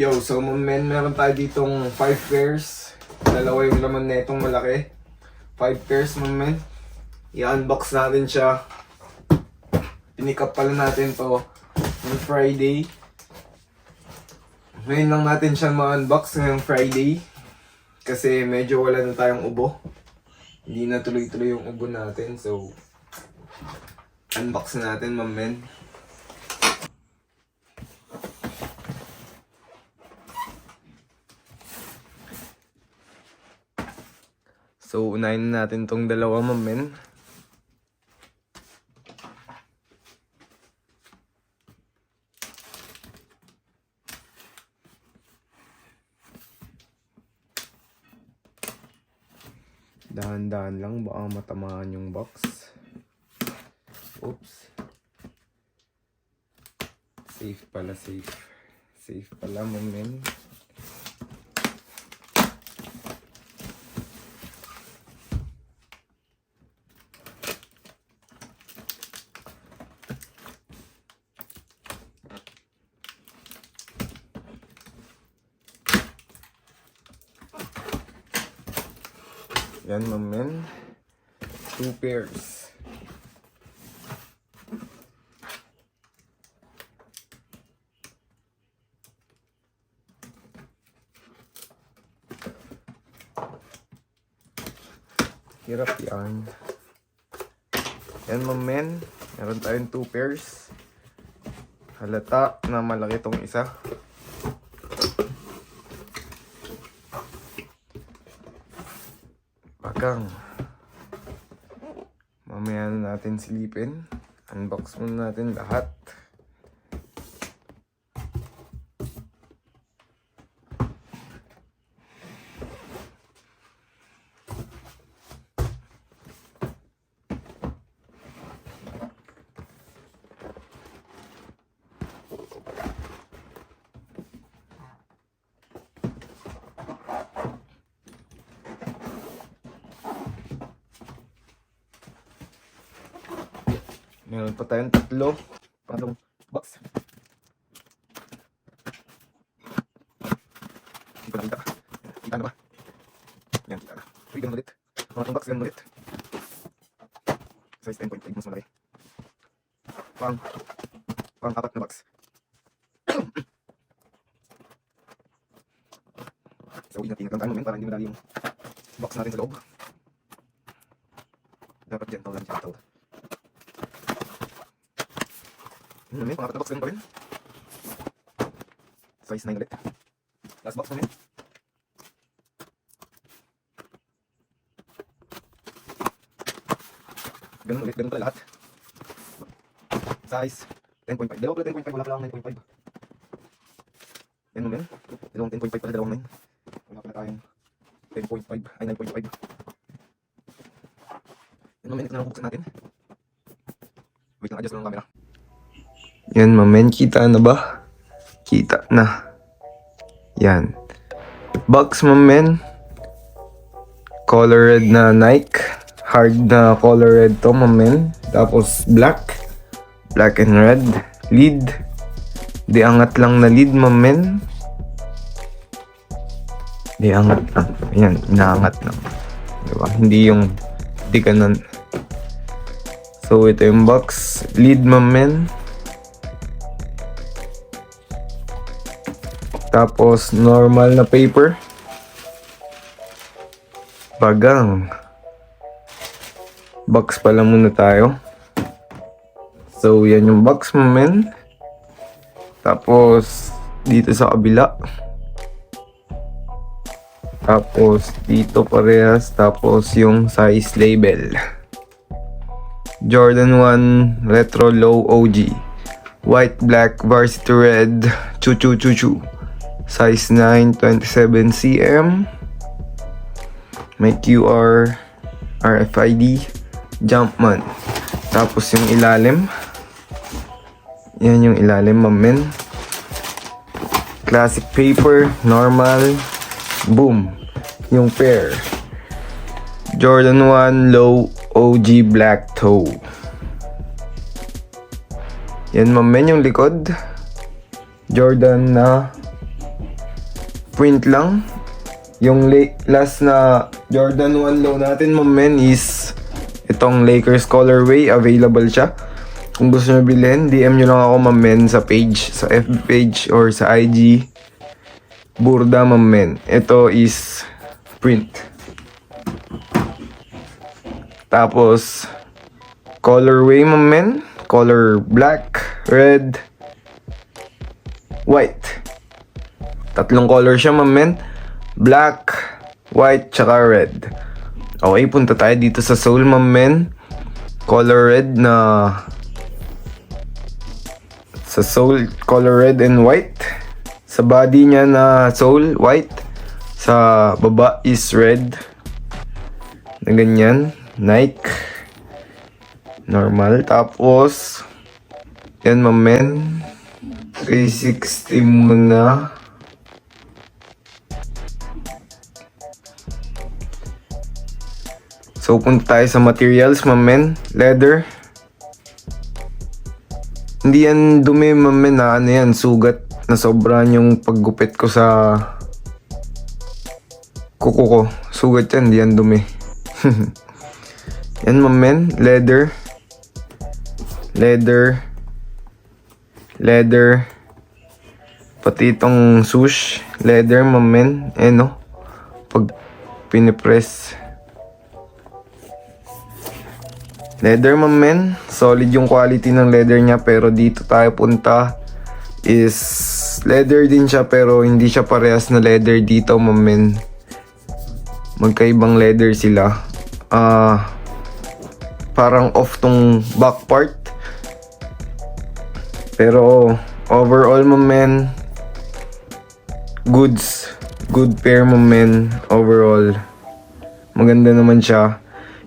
Yo, so men, meron tayo ditong 5 pairs. Dalawa yung laman na itong malaki. 5 pairs men. I-unbox natin siya. Pinick up pala natin to on Friday. Ngayon lang natin siya ma-unbox ngayong Friday. Kasi medyo wala na tayong ubo. Hindi na tuloy-tuloy yung ubo natin. So, unbox na natin men. So, unahin natin tong dalawa men. Dahan-dahan lang, baka matamaan yung box. Oops. Safe pala, safe. Safe pala men. Yan men, 2 pairs. Hirap yan. Yan men, meron tayong 2 pairs. Halata na malaki tong isa. Bagang. Mamaya na natin silipin. Unbox muna natin lahat. Meron pa tayong 3. Pangalong box. Hindi ko nakita. Kita na ba? Yan, kita na. Uy, ganun ulit. Pangalong box, ganun ulit. Size 10.5, mas malaki. Pang-4 na box. So, ingat-ingat lang tayo moment para hindi madali yung box natin sa loob. Dapat gentle lang, gentle. May pangapat na box ganun pa rin. Size 9 ulit. Last box namin. Ganun ulit, ganun pala lahat. Size 10.5. Dalawa pala 10.5, wala pala akong 9.5. Yan naman. Dalawang 10.5 pala, dalawang 9. Wala pala tayong 10.5, ay 9.5. Yan naman, ito na lang buksan natin. Wait lang, adjust lang ang camera. Yan men, kita na ba? Kita na. Yan. Box men. Color red na Nike. Hard na color red to men. Tapos black. Black and red. Lid. Di angat lang na lid men. Di angat lang. Yan, inaangat lang. Diba? Hindi yung di ganun. So ito yung box. Lid men. Tapos, normal na paper. Bagang. Box pala muna tayo. So, yan yung box men. Tapos, dito sa kabila. Tapos, dito parehas. Tapos, yung size label. Jordan 1 Retro Low OG. White, black, varsity red. Chu. Size 9, 27 cm. May QR, RFID, Jumpman. Tapos yung ilalim. Yan yung ilalim men. Classic paper, normal. Boom. Yung pair. Jordan 1 Low OG Black Toe. Yan men yung likod. Jordan na print lang. Yung last na Jordan 1 low natin, mga men, is itong Lakers colorway. Available siya. Kung gusto nyo bilhin, DM nyo lang ako, mga men, sa page, sa FB page or sa IG. Burda, mga men. Ito is print. Tapos colorway, mga men. Color black, red, white. Tatlong color siya, mga men. Black, white, tsaka red. Okay, punta tayo dito sa sole, mga men. Color red na... Sa sole, color red and white. Sa body niya na sole, white. Sa baba is red. Na ganyan. Nike. Normal. Tapos, yan, mga men. 360 muna. So, punta tayo sa materials, mga men. Leather. Hindi yan dumi, mga men, na ano yan, sugat. Na sobrang yung paggupit ko sa kuko ko. Sugat yan, hindi yan dumi. Yan, mga men. Leather. Leather. Leather. Pati itong swoosh. Leather, mga men. Eh, no? Pag pinipress. Leather, mga men. Solid yung quality ng leather niya. Pero dito tayo punta is leather din siya. Pero hindi siya parehas na leather dito, mga men. Magkaibang leather sila. Parang off tong back part. Pero overall, mga men, goods. Good pair, mga men. Overall, maganda naman siya.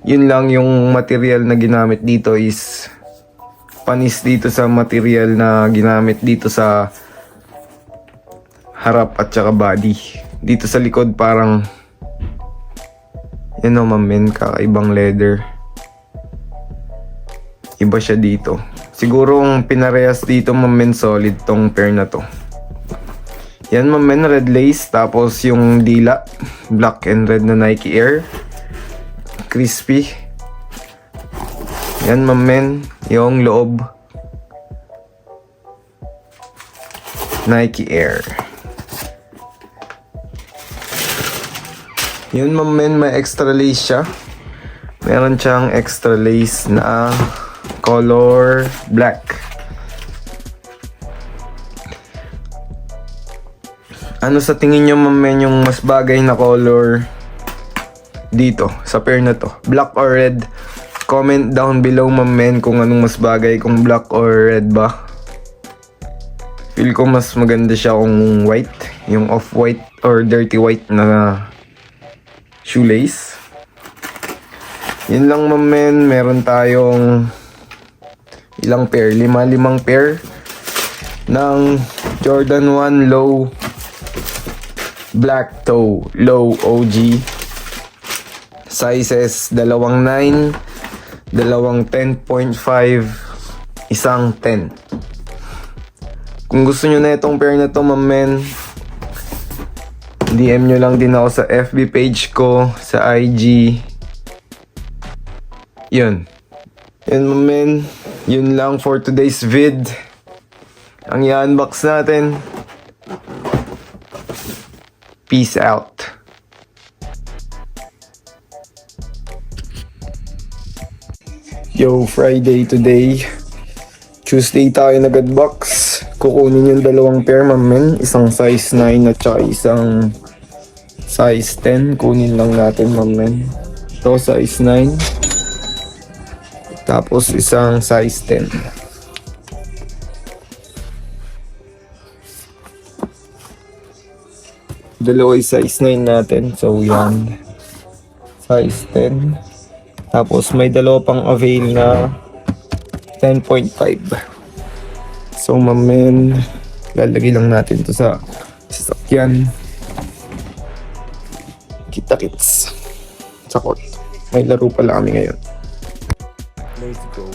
Yun lang, yung material na ginamit dito is panis dito sa material na ginamit dito sa harap at saka body. Dito sa likod parang yan o, mga men, kakaibang leather. Iba siya dito. Siguro ang pinarehas dito, mga men, solid tong pair na to. Yan, mga men, red lace. Tapos yung dila, black and red na Nike Air. Crispy. Yan, mga men, yung loob. Nike Air. Yun, mga men, may extra lace siya. Meron siyang extra lace na color black. Ano sa tingin nyo, mga men, yung mas bagay na color dito sa pair na to? Black or red? Comment down below, mga men, kung anong mas bagay, kung black or red ba. Feel ko mas maganda siya kung white. Yung off-white or dirty white na shoelace. Yun lang, mga men. Meron tayong ilang pair? Limang pair ng Jordan 1 Low Black Toe Low OG. Sizes 2'9", 10.5, isang 10. Kung gusto nyo na itong pair na to, mga men, DM nyo lang din ako sa FB page ko, sa IG. Yun. Yun, mga men. Yun lang for today's vid. Ang i-unbox natin. Peace out. Yo, Friday today. Tuesday tayo nag-unbox. Kukunin yung dalawang pair, mga men. Isang size 9 at saka isang size 10. Kunin lang natin, mga men. Ito, size 9. Tapos isang size 10. Dalawa yung size 9 natin. So, yan. Size 10. Tapos may dalawa pang avail na 10.5. So, mamen, lalagay lang natin to sa sasakyan. Kita-kits sa court. May laro pala kami ngayon. Let's go.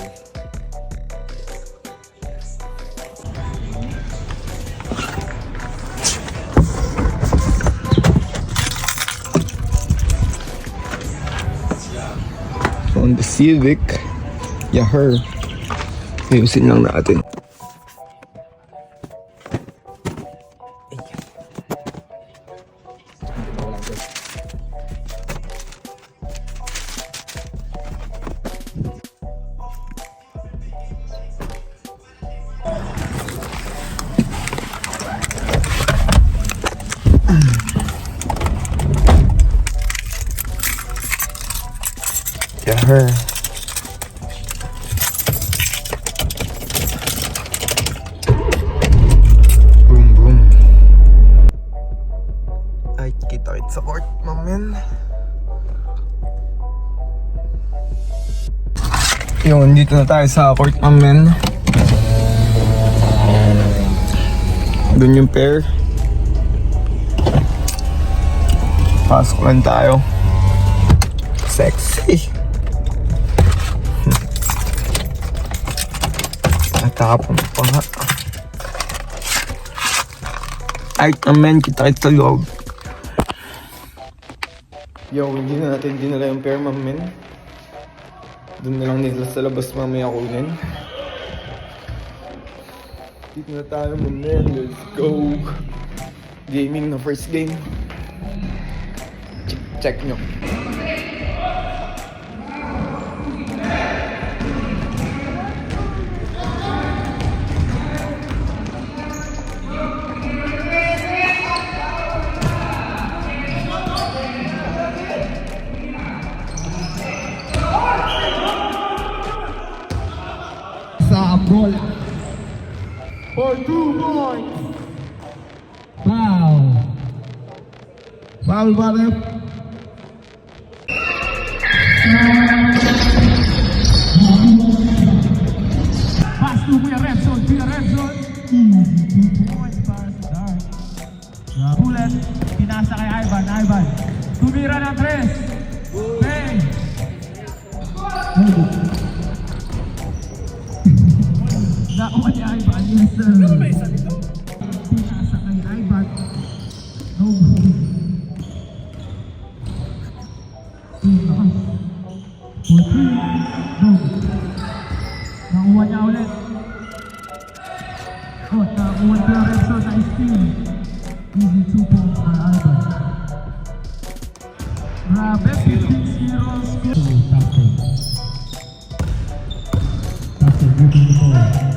Civic. Yaher. Ayusin lang natin. Yaher. Boom, boom. Ay, kita-kit sa court, mamen. Yun, dito na tayo sa court, mamen. Doon yung pair. Pasok lang tayo. Sexy. Natapon pa nga. Ay, amen, kita-kita sa loob. Yo, hindi na natin dinala yung pair, mamen. Doon na lang nila sa labas mamaya kunin. Dito na tayo, mamen. Let's go. Gaming na first game. Check nyo. Bola for 2 points. Foul. Foul ba rin? Pass to Kuya Redson. Kuya Redson. 2 points para sa Dark. Bullet. Pinasa kay Ivan. Ivan. Tumira ng 3. Bang. Nakuha ni Ivan, yes sir. Ano ba isa dito? Pinasa kay Ivan. No. No. Nakuha niya ulit. Oh, nakuha niya Redson na steal. Easy 2 points para Ivan. Grabe, 15-0 score.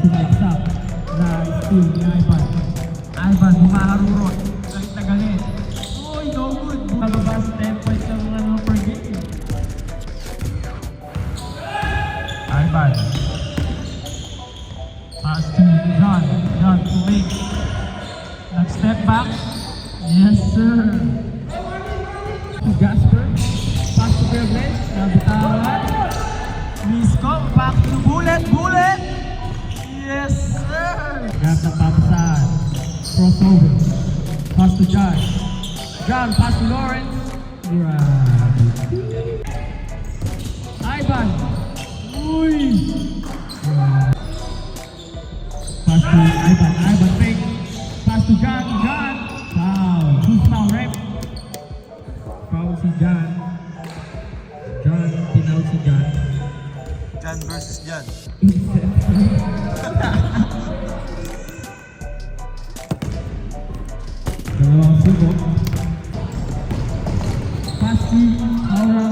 Sumaksak na steal ni Ivan. Ivan humaharurot. Galit na galit. Uy, no good. Malabas 10 points ng per game. Ivan. Pass to John. John to Link. Nag-step back. Yes, sir. To Gasper. Pass to Fairblade. Nabitawan. Misco. Back to Bullet. Bullet. Yes, sir! Grab the papasan. Crossover. Pass to John. John, pass to Lawrence. Right. Ivan. Uy! Pass to Ivan. Ivan fake. Pass to John. John. Foul. Who's foul, rep? Foul si John. John, pinaw si John. John versus John. Dalawang suko. Pasti, Laura.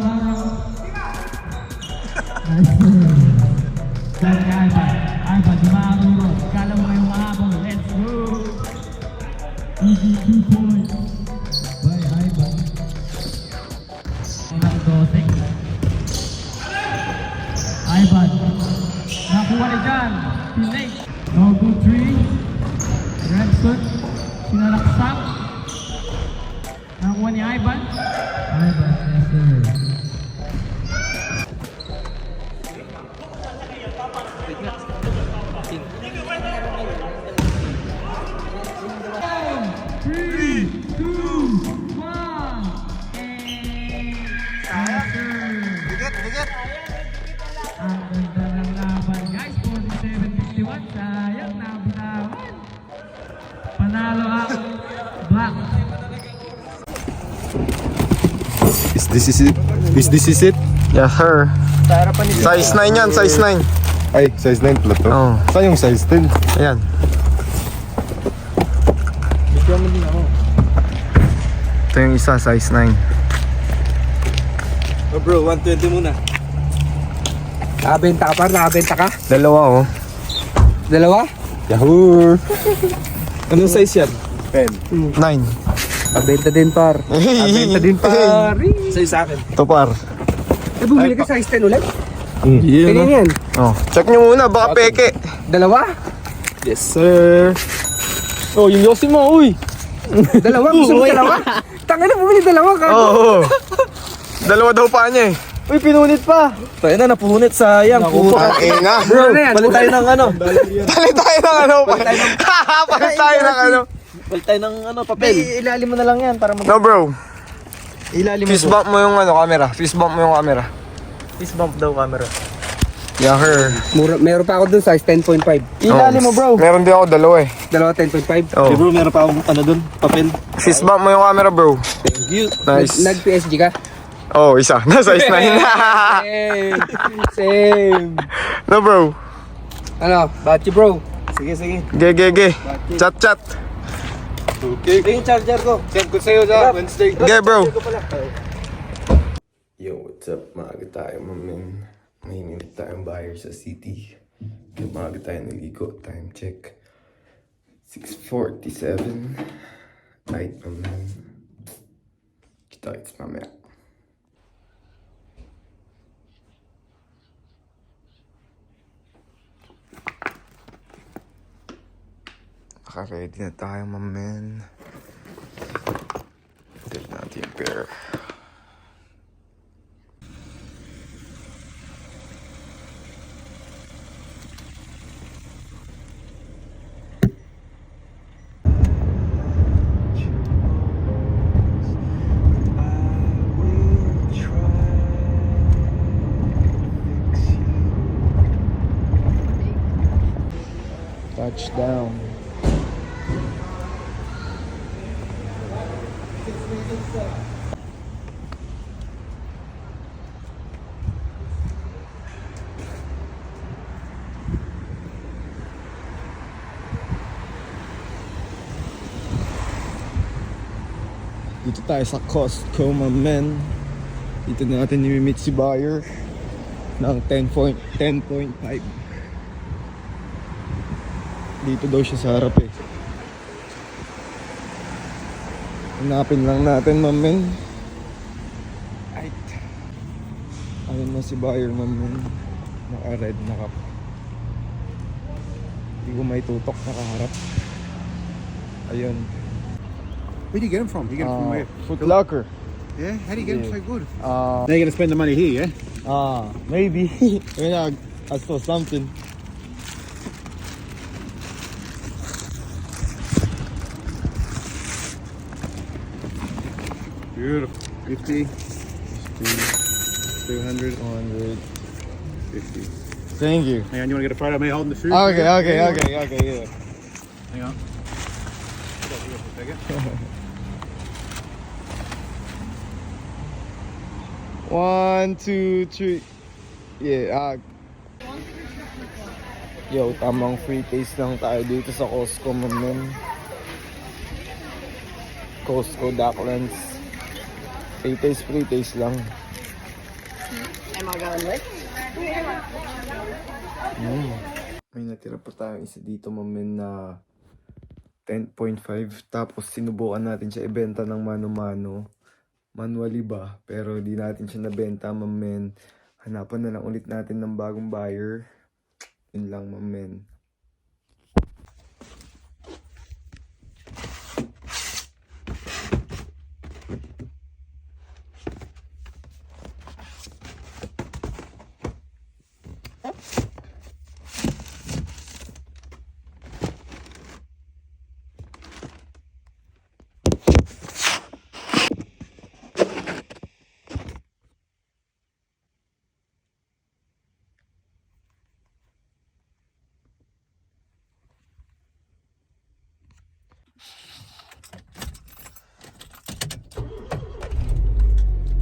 Nice sir. Dahil kay Ivan. Ivan, dumaruro. Kala mo yung mahabol. Let's go. Easy 2 points. By Ivan. Unang dosing. Ivan. Nakuha ni John. Pinake. No good 3. Redson. Sinalaksak. Nakuha ni Ivan. Ivan, yes sir. Three, two, one, Bigat. ang ganda ng laban guys, 47-51, sayang nabitawan. Panalo ang Black. Is this it? Yeah, her. Sa harapan ni Size 9 yan, size 9. Ay, size 9 pala to. Oo. Saan yung size 10? Ayan. Bigyan mo din ako. Ito yung isa, size 9. Oh bro, 120 muna. Nakabenta ka par? Nakabenta ka? Dalawa oh. Dalawa? Yahoo! Anong size yan? 10. 9. Nakabenta din par. Nakabenta din par. Size sa akin. Ito par. Bumili ka size 10 ulit? Yeah, Tingnan yan. Oh. Check nyo muna, baka peke. Dalawa? Yes, sir. Oh, yung Yossi mo, uy. Dalawa? Gusto mo dalawa? Tanga na, bumili dalawa ka. Oo. Oh, Dalawa daw pa niya eh. Uy, pinunit pa. Tayo na, napunit. Sayang. Ang ina. Bro, na yan. Balik tayo ng ano. Palit tayo ng ano. Palit tayo ng ano. Balik tayo ng ano, papel. Ilalim mo na lang yan para No bro. Ilalim Fist bump mo yung ano, camera. Fist bump mo yung camera. Fist bump daw camera. Yeah, her. Mura, meron pa ako dun size 10.5. Ilalim mo, bro. Meron din ako dalawa eh. Dalawa 10.5. Oh. Bro, meron pa akong ano dun, papel. Fist bump mo yung camera bro. Thank you. Nice. Nag-PSG ka? Oh, isa. Na size 9. Same. Same. No bro. Ano? Bachi bro. Sige, sige. Ge. Chat. Okay. Ito yung charger ko. Send ko sa'yo sa Wednesday. Ge bro. Yo, what's up? Maaga tayo, mamin. May hinilip tayong buyer sa city. Kaya maaga tayo naligo. Time check. 6:47. Right, mamin. Kita-kits mamaya. Naka-ready na tayo, mamen. Dip natin yung pair. Touchdown. Dito tayo sa Costco, my men. Dito natin nimi-meet si buyer ng 10.5. Dito daw siya sa harap eh. Hanapin lang natin, my men. Ay. Ayun na si buyer, my men. Naka-red, hindi ko may tutok, nakaharap. Ayun. Where do you get them from? You get them from where? Foot Locker. Yeah? How do you get them so good? Uh, Now you're going to spend the money here, yeah? maybe. Yeah, I saw something. Beautiful. 50, 200, 100. 50. Thank you. Hang on, you want to get a photo of me holding the food? Okay, Yeah. yeah. Hang on. One, two, three. Yeah, Yo, tamang free taste lang tayo dito sa Costco, man. Costco Docklands. Free taste lang. Am I going with? May natira pa tayong isa dito, mamen, na 10.5. Tapos sinubukan natin siya ibenta ng mano-mano. Manually ba? Pero di natin siya nabenta, mamen. Hanapan na lang ulit natin ng bagong buyer. Yun lang, mamen.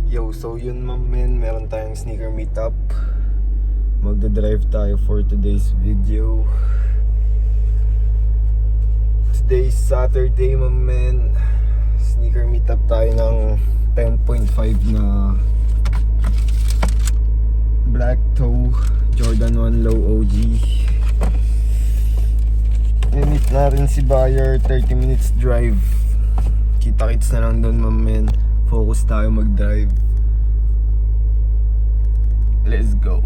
Yo, so yun, mamen. Meron tayong sneaker meetup. magdadrive tayo for today's video. Today's Saturday, my man. Sneaker meetup tayo ng 10.5 na black toe Jordan 1 Low OG. Init na rin si buyer, 30 minutes drive. Kita-kits na lang doon, my man. Focus tayo mag-drive. Let's go.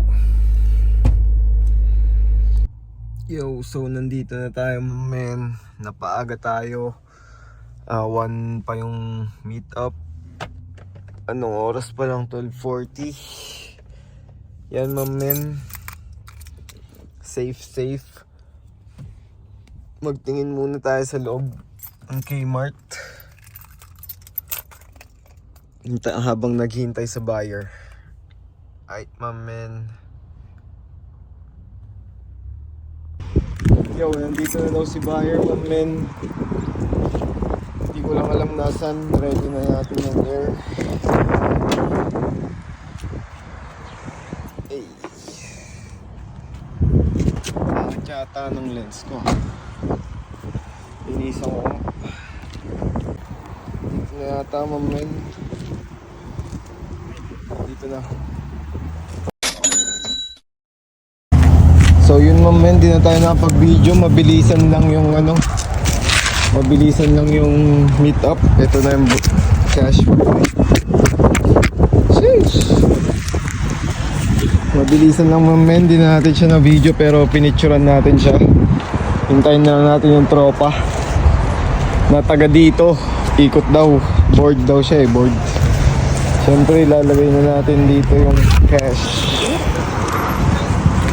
Yo, so nandito na tayo, my man. Napaaga tayo. 1 pa yung meetup. Anong oras pa lang? 12:40. Yan, my man. Safe. Magtingin muna tayo sa loob ng Kmart. Habang naghihintay sa buyer. Ay, my man. Yo, nandito na daw si buyer, my man. Hindi ko lang alam nasan. Ready na natin yung air. Hey. Bakit yata ng lens ko? Inisan ko. Dito na yata, my man. Dito na. So yun, my man, di na tayo nakapag-video. Mabilisan lang yung meetup. Ito na yung cash. Sheesh. Mabilisan lang, my man. Di na natin siya na video pero pinicturean natin siya. Hintayin na lang natin yung tropa na taga dito. Ikot daw. Board daw siya, board. Siyempre ilalagay na natin dito yung cash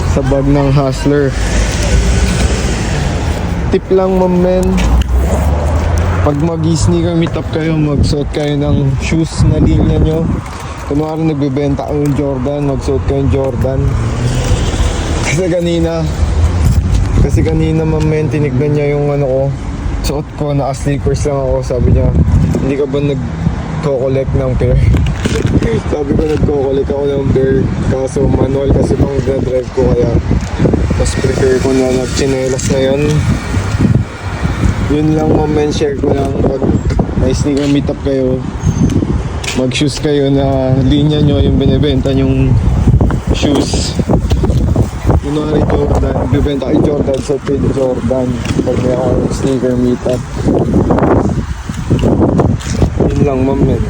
sa bag ng hustler. Tip lang, my man, pag mag-sneaker meetup kayo, magsuot kayo ng shoes na linya nyo. Kunwari nagbebenta kayo ng Jordan, magsuot kayo ng Jordan. Kasi kanina, my man, tinignan niya yung ko, suot ko, naka-sneakers lang ako. Sabi niya, hindi ka ba nag-collect ng pair? Sabi ko, nagko-collect ako ng bear. Kaso manual kasi pang drive ko, kaya mas prefer ko na nag-chinelas na yun. Yun lang, moment, share ko lang. Pag may sneaker meetup kayo, mag-shoes kayo na linya nyo yung binibenta nyong shoes. Kunwari Jordan, bibenta kay Jordan, so pin Jordan pag may ako sneaker meetup. Yun lang, moment,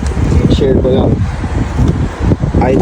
share ko lang. Ay,